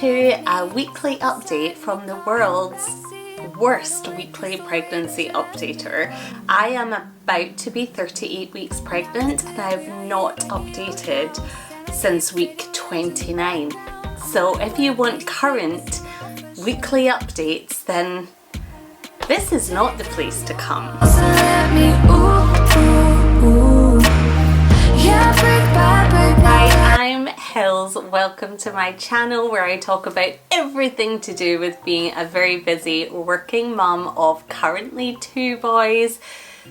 to a weekly update from the world's worst weekly pregnancy updater. I am about to be 38 weeks pregnant and I have not updated since week 29. So if you want current weekly updates, then this is not the place to come. Hi, I'm Hills. Welcome to my channel where I talk about everything to do with being a very busy working mum of currently 2 boys,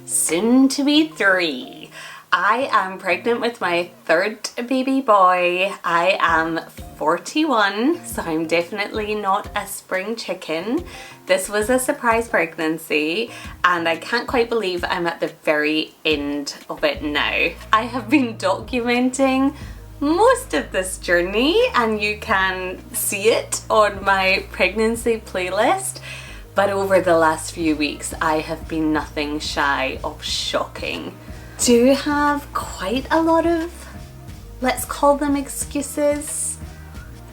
soon to be 3. I am pregnant with my 3rd baby boy. I am 41, so I'm definitely not a spring chicken. This was a surprise pregnancy and I can't quite believe I'm at the very end of it now. I have been documenting most of this journey and you can see it on my pregnancy playlist, but over the last few weeks I have been nothing shy of shocking. Do have quite a lot of, let's call them excuses,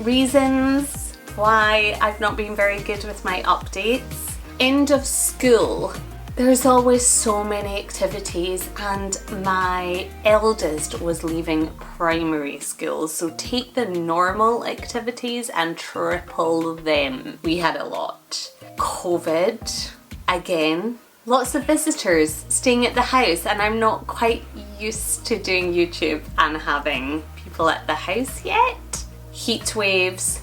reasons why I've not been very good with my updates. End of school. There's always so many activities and my eldest was leaving primary school, so take the normal activities and triple them. We had a lot. COVID, again. Lots of visitors staying at the house and I'm not quite used to doing YouTube and having people at the house yet. Heat waves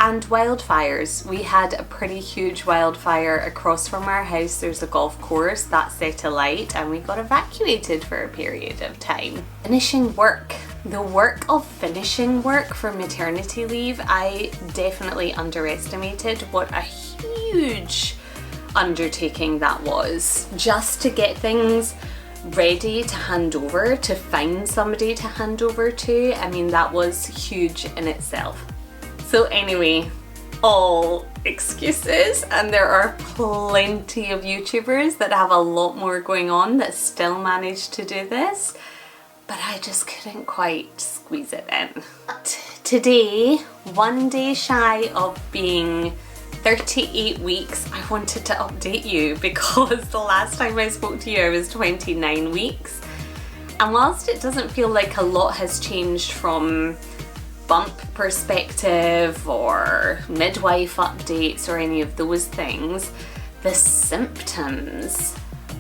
and wildfires. We had a pretty huge wildfire across from our house. There's a golf course that set alight and we got evacuated for a period of time. Finishing work. The work of finishing work for maternity leave, I definitely underestimated what a huge undertaking that was. Just to get things ready to hand over, to find somebody to hand over to, I mean that was huge in itself. So anyway, all excuses, and there are plenty of YouTubers that have a lot more going on that still manage to do this, but I just couldn't quite squeeze it in. But today, one day shy of being 38 weeks, I wanted to update you because the last time I spoke to you I was 29 weeks, and whilst it doesn't feel like a lot has changed from bump perspective or midwife updates or any of those things, the symptoms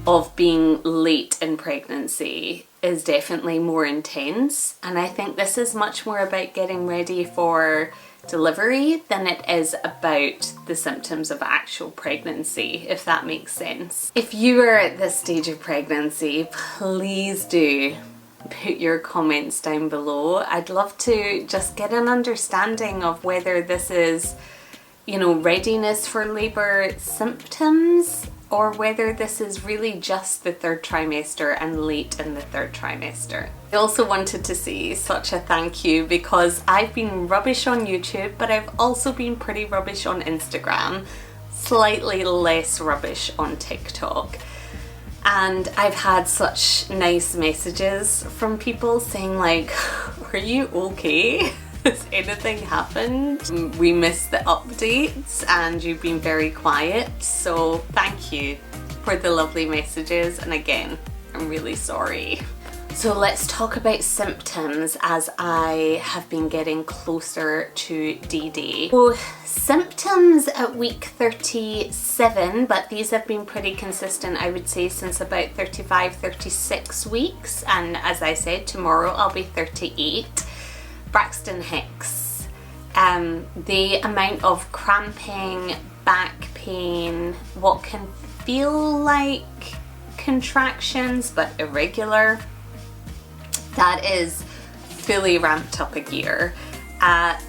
of being late in pregnancy is definitely more intense, and I think this is much more about getting ready for delivery than it is about the symptoms of actual pregnancy, if that makes sense. If you are at this stage of pregnancy, please do put your comments down below. I'd love to just get an understanding of whether this is, you know, readiness for labour symptoms or whether this is really just the 3rd trimester and late in the 3rd trimester. I also wanted to say such a thank you because I've been rubbish on YouTube, but I've also been pretty rubbish on Instagram, slightly less rubbish on TikTok. And I've had such nice messages from people saying like, are you okay? Has anything happened? We missed the updates and you've been very quiet, so thank you for the lovely messages, and again, I'm really sorry. So let's talk about symptoms as I have been getting closer to D-Day. So symptoms at week 37, but these have been pretty consistent I would say since about 35-36 weeks, and as I said, tomorrow I'll be 38. Braxton Hicks. The amount of cramping, back pain, what can feel like contractions but irregular, that is fully ramped up a gear. At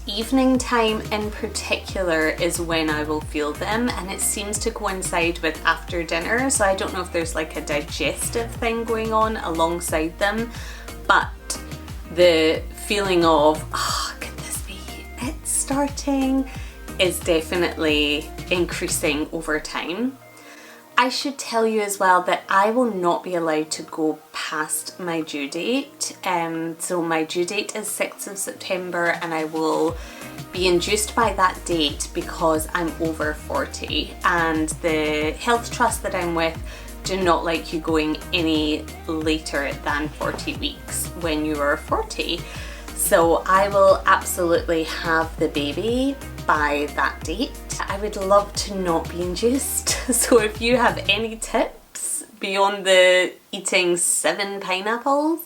evening time in particular is when I will feel them, and it seems to coincide with after dinner, so I don't know if there's like a digestive thing going on alongside them, but the feeling of, oh, could this be it starting, is definitely increasing over time. I should tell you as well that I will not be allowed to go past past my due date. So my due date is 6th of September and I will be induced by that date because I'm over 40, and the health trust that I'm with do not like you going any later than 40 weeks when you are 40. So I will absolutely have the baby by that date. I would love to not be induced. So if you have any tips beyond the eating 7 pineapples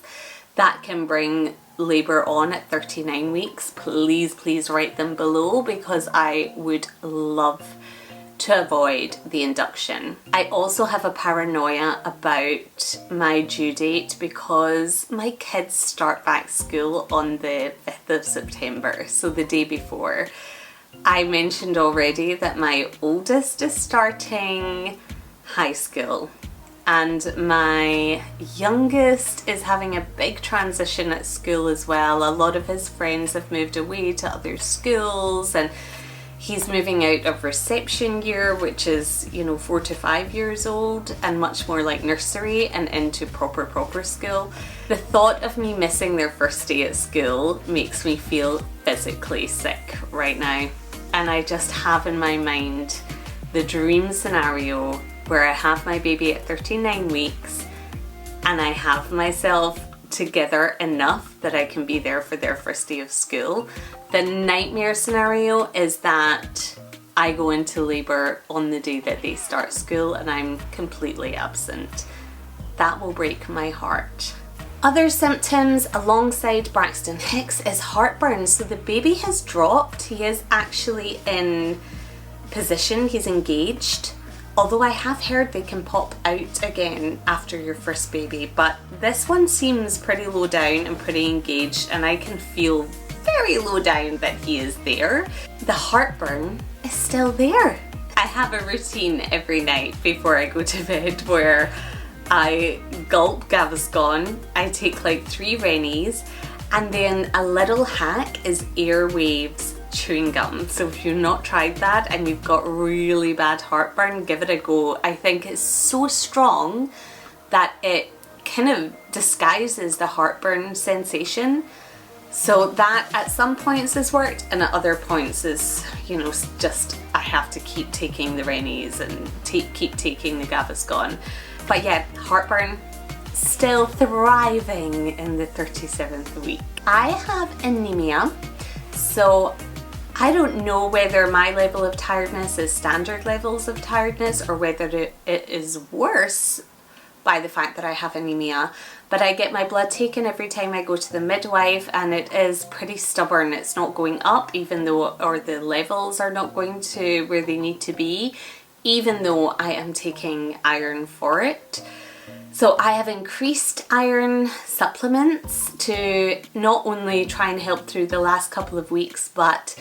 that can bring labour on at 39 weeks, please write them below, because I would love to avoid the induction. I also have a paranoia about my due date because my kids start back school on the 5th of September, so the day before. I mentioned already that my oldest is starting high school and my youngest is having a big transition at school as well. A lot of his friends have moved away to other schools and he's moving out of reception year, which is, 4 to 5 years old, and much more like nursery, and into proper school. The thought of me missing their first day at school makes me feel physically sick right now. And I just have in my mind the dream scenario where I have my baby at 39 weeks and I have myself together enough that I can be there for their first day of school. The nightmare scenario is that I go into labour on the day that they start school and I'm completely absent. That will break my heart. Other symptoms alongside Braxton Hicks is heartburn. So the baby has dropped. He is actually in position, he's engaged. Although I have heard they can pop out again after your first baby, but this one seems pretty low down and pretty engaged, and I can feel very low down that he is there. The heartburn is still there. I have a routine every night before I go to bed where I gulp Gaviscon, I take like 3 Rennies, and then a little hack is Airwaves chewing gum. So if you've not tried that and you've got really bad heartburn, give it a go. I think it's so strong that it kind of disguises the heartburn sensation. So that at some points has worked, and at other points is, just I have to keep taking the Rennies and keep taking the Gaviscon. But yeah, heartburn still thriving in the 37th week. I have anemia, so I don't know whether my level of tiredness is standard levels of tiredness or whether it is worse by the fact that I have anemia, but I get my blood taken every time I go to the midwife and it is pretty stubborn. It's not going up even though, or the levels are not going to where they need to be, even though I am taking iron for it. So I have increased iron supplements to not only try and help through the last couple of weeks, but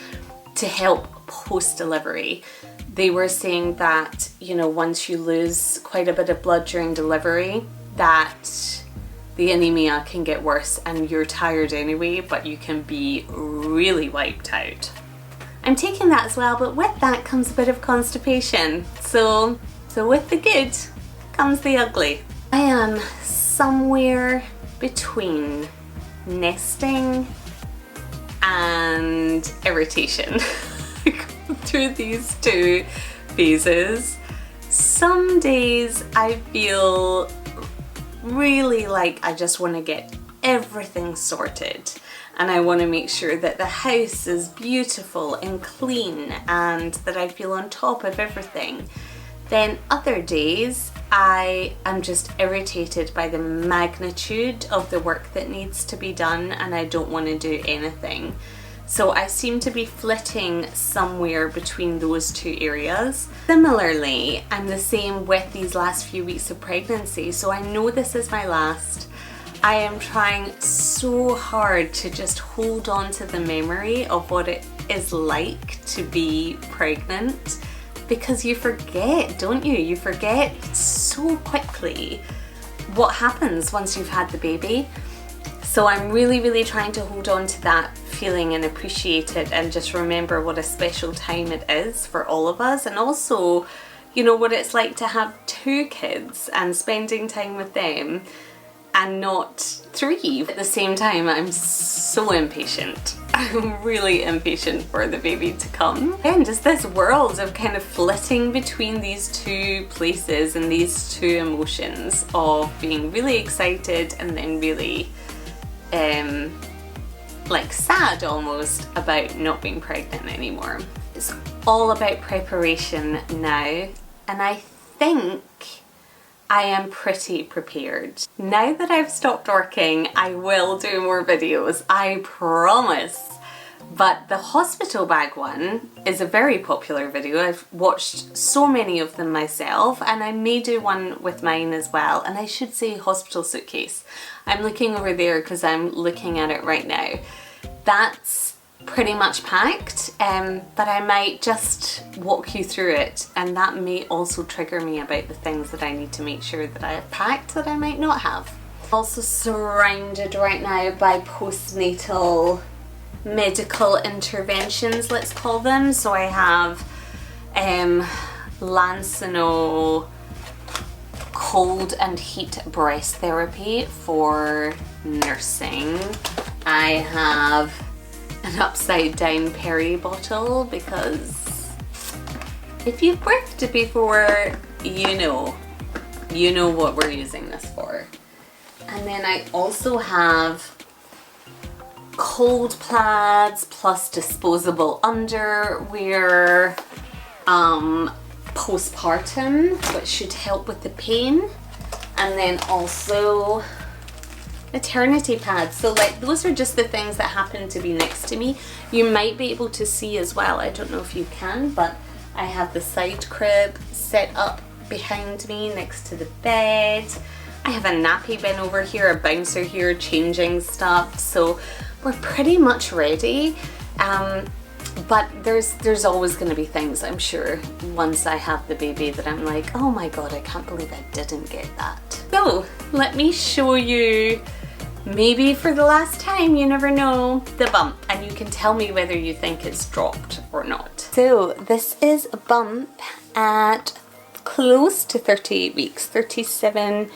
to help post-delivery. They were saying that, once you lose quite a bit of blood during delivery, that the anemia can get worse and you're tired anyway, but you can be really wiped out. I'm taking that as well, but with that comes a bit of constipation. So with the good comes the ugly. I am somewhere between nesting and irritation. I go through these 2 phases. Some days I feel really like I just want to get everything sorted and I want to make sure that the house is beautiful and clean and that I feel on top of everything. Then other days I am just irritated by the magnitude of the work that needs to be done and I don't want to do anything. So I seem to be flitting somewhere between those 2 areas. Similarly, I'm the same with these last few weeks of pregnancy, so I know this is my last. I am trying so hard to just hold on to the memory of what it is like to be pregnant, because you forget, don't you? You forget so quickly what happens once you've had the baby. So I'm really trying to hold on to that feeling and appreciate it and just remember what a special time it is for all of us, and also, what it's like to have 2 kids and spending time with them. and not 3. At the same time, I'm so impatient. I'm really impatient for the baby to come. And just this world of kind of flitting between these two places and these two emotions of being really excited and then really like sad almost about not being pregnant anymore. It's all about preparation now, and I think I am pretty prepared. Now that I've stopped working, I will do more videos, I promise. But the hospital bag one is a very popular video. I've watched so many of them myself, and I may do one with mine as well. And I should say hospital suitcase. I'm looking over there because I'm looking at it right now. That's pretty much packed, but I might just walk you through it, and that may also trigger me about the things that I need to make sure that I have packed that I might not have. Also surrounded right now by postnatal medical interventions, let's call them. So I have Lansano cold and heat breast therapy for nursing. I have an upside down peri bottle because if you've birthed before, you know what we're using this for. And then I also have cold plaids plus disposable underwear, postpartum, which should help with the pain, and then also maternity pads. So like those are just the things that happen to be next to me. You might be able to see as well, I don't know if you can, but I have the side crib set up behind me next to the bed. I have a nappy bin over here, a bouncer here changing stuff, so we're pretty much ready. But there's always going to be things, I'm sure, once I have the baby that I'm like, oh my god, I can't believe I didn't get that. So let me show you, maybe for the last time, you never know, the bump, and you can tell me whether you think it's dropped or not. So this is a bump at close to 38 weeks, 37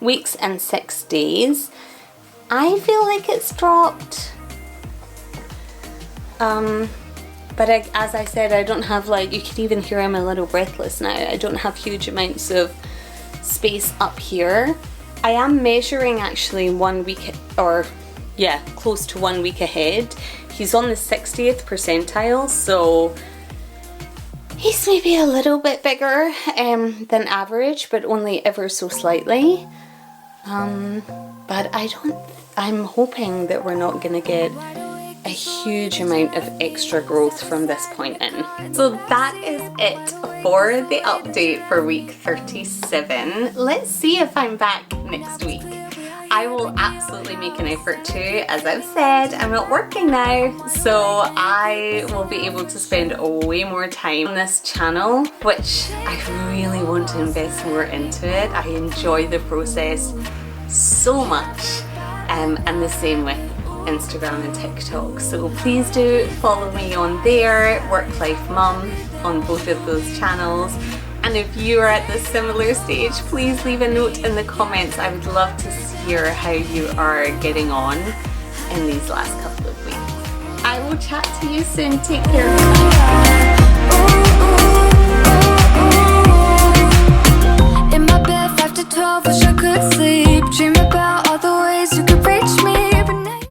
weeks and 6 days. I feel like it's dropped. But as I said, I don't have, like, you can even hear I'm a little breathless now. I don't have huge amounts of space up here. I am measuring actually 1 week, or yeah, close to 1 week ahead. He's on the 60th percentile, so he's maybe a little bit bigger than average, but only ever so slightly. But I'm hoping that we're not gonna get a huge amount of extra growth from this point in. So that is it for the update for week 37. Let's see if I'm back next week. I will absolutely make an effort to. As I've said, I'm not working now, so I will be able to spend way more time on this channel, which I really want to invest more into it. I enjoy the process so much, and the same with Instagram and TikTok. So please do follow me on there, Work.Life.Mum, on both of those channels. And if you are at this similar stage, please leave a note in the comments. I would love to hear how you are getting on in these last couple of weeks. I will chat to you soon. Take care. In my bed 5 to 12, wish I could sleep. Dream about